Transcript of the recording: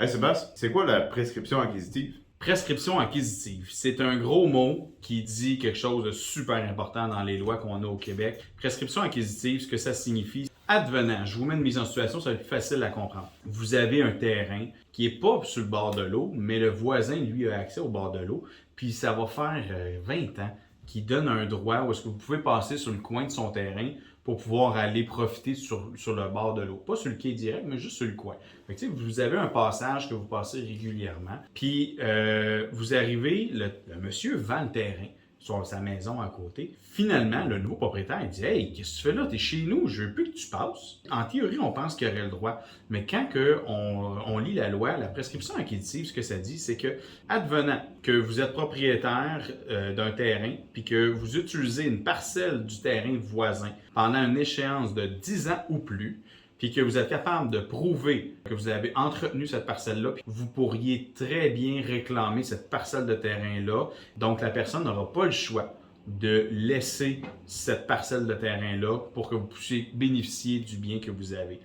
Hey Sébastien, c'est quoi la prescription acquisitive? Prescription acquisitive, c'est un gros mot qui dit quelque chose de super important dans les lois qu'on a au Québec. Prescription acquisitive, ce que ça signifie, advenant, je vous mets une mise en situation, ça va être plus facile à comprendre. Vous avez un terrain qui n'est pas sur le bord de l'eau, mais le voisin, lui, a accès au bord de l'eau, puis ça va faire 20 ans qu'il donne un droit où est-ce que vous pouvez passer sur le coin de son terrain pour pouvoir aller profiter sur le bord de l'eau. Pas sur le quai direct, mais juste sur le coin. Fait que, vous avez un passage que vous passez régulièrement, puis vous arrivez, le monsieur vend le terrain sur sa maison à côté. Finalement, le nouveau propriétaire il dit « Hey, qu'est-ce que tu fais là? T'es chez nous, je veux plus que tu passes. » En théorie, on pense qu'il aurait le droit, mais quand on lit la loi, la prescription acquisitive, ce que ça dit, c'est que, advenant que vous êtes propriétaire d'un terrain, puis que vous utilisez une parcelle du terrain voisin pendant une échéance de 10 ans ou plus, puis que vous êtes capable de prouver que vous avez entretenu cette parcelle-là, puis vous pourriez très bien réclamer cette parcelle de terrain-là. Donc, la personne n'aura pas le choix de laisser cette parcelle de terrain-là pour que vous puissiez bénéficier du bien que vous avez.